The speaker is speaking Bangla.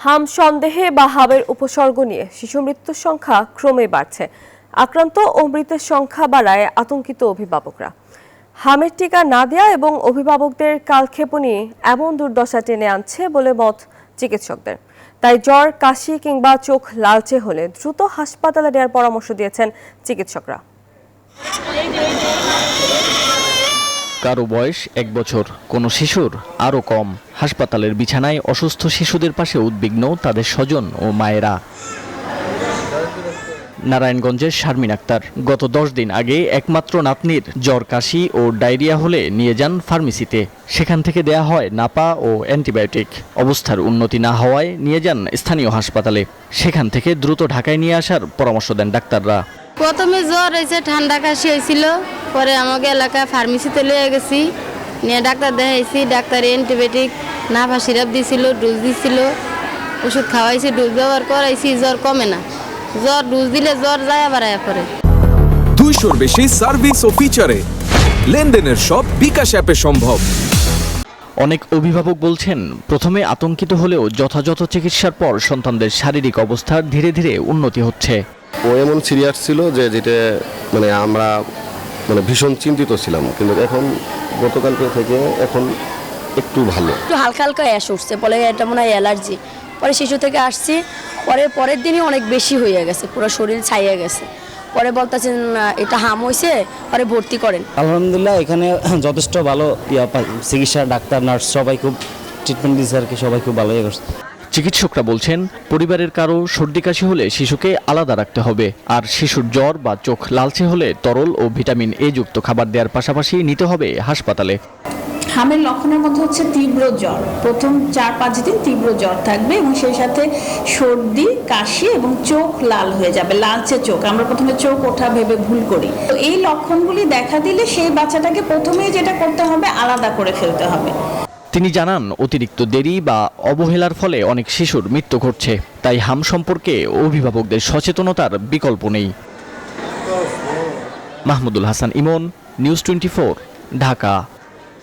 হাম সন্দেহে বা হামের উপসর্গ নিয়ে শিশু মৃত্যুর সংখ্যা ক্রমে বাড়ছে। আক্রান্ত ও মৃতের সংখ্যা বাড়ায় আতঙ্কিত অভিভাবকরা। হামের টিকা না দেয়া এবং অভিভাবকদের কালক্ষেপণই এমন দুর্দশা টেনে আনছে বলে মত চিকিৎসকদের। তাই জ্বর, কাশি কিংবা চোখ লালচে হলে দ্রুত হাসপাতালে নেওয়ার পরামর্শ দিয়েছেন চিকিৎসকরা। কারো বয়স 1 বছর, কোনো শিশুর আরও কম। হাসপাতালের বিছানায় অসুস্থ শিশুদের পাশে উদ্বিগ্ন তাদের স্বজন ও মায়েরা। নারায়ণগঞ্জের শারমিন আক্তার গত 10 দিন আগে একমাত্র নাতনির জ্বর, কাশি ও ডায়রিয়া হলে নিয়ে যান ফার্মেসিতে। সেখান থেকে দেয়া হয় নাপা ও অ্যান্টিবায়োটিক। অবস্থার উন্নতি না হওয়ায় নিয়ে যান স্থানীয় হাসপাতালে। সেখান থেকে দ্রুত ঢাকায় নিয়ে আসার পরামর্শ দেন ডাক্তাররা। প্রথমে জ্বর হয়েছে, ঠান্ডা কাশি হয়েছিল, পরে আমাকে এলাকায় ফার্মেসিতে লিয়ে গেছি, নিয়ে ডাক্তার দেখাইছি। ডাক্তার অ্যান্টিবায়োটিক, নাফা সিরাপ দিছিল, ডোজ দিছিল, ওষুধ খাওয়াইছি, ডোজ ব্যবহার করাইছি, জ্বর কমে না। জ্বর ডোজ দিলে জ্বর যায় বাড়ায় পরে। 200-র বেশি সার্ভিস ও ফিচারে লেনদেনের সব বিকাশ অ্যাপে সম্ভব। অনেক অভিভাবক বলছেন, প্রথমে আতঙ্কিত হলেও যথাযথ চিকিৎসার পর সন্তানদের শারীরিক অবস্থার ধীরে ধীরে উন্নতি হচ্ছে। ও এমন সিরিয়াস ছিল যে যেটা আমরা ভীষণ চিন্তিত ছিলাম, কিন্তু এখন গতকালকে থেকে এখন একটু ভালো। একটু হালকা হালকা অ্যাশ উঠছে, বলে এটা মনে হয় অ্যালার্জি। পরে শিশু থেকে আসছি, পরের দিনই অনেক বেশি হয়ে গেছে, পুরো শরীর ছাইয়ে গেছে। পরে বলতেছেন এটা হাম হয়েছে, পরে ভর্তি করেন। আলহামদুলিল্লাহ এখানে যথেষ্ট ভালো চিকিৎসা, ডাক্তার, নার্স সবাই খুব ট্রিটমেন্ট দিচ্ছে আর কি, সবাই খুব ভালো হয়ে গেছে। চিকিৎসকরা বলছেন, পরিবারের কারো সর্দি কাশি হলে শিশুকে আলাদা রাখতে হবে। আর শিশুর জ্বর বা চোখ লালচে হলে তরল ও ভিটামিন এ যুক্ত খাবার দেওয়ার পাশাপাশি নিতে হবে হাসপাতালে। হামের লক্ষণের মধ্যে হচ্ছে তীব্র জ্বর, প্রথম 4-5 দিন তীব্র জ্বর থাকবে এবং সেই সাথে সর্দি, কাশি এবং চোখ লাল হয়ে যাবে, লালচে চোখ। আমরা প্রথমে চোখ ওঠা ভেবে ভুল করি। তো এই লক্ষণগুলি দেখা দিলে সেই বাচ্চাটাকে প্রথমেই যেটা করতে হবে, আলাদা করে ফেলতে হবে। তিনি জানান, অতিরিক্ত দেরি বা অবহেলার ফলে অনেক শিশুর মৃত্যু ঘটছে। তাই হাম সম্পর্কে অভিভাবকদের সচেতনতার বিকল্প নেই। মাহমুদুল হাসান ইমন, নিউজ 24, ঢাকা।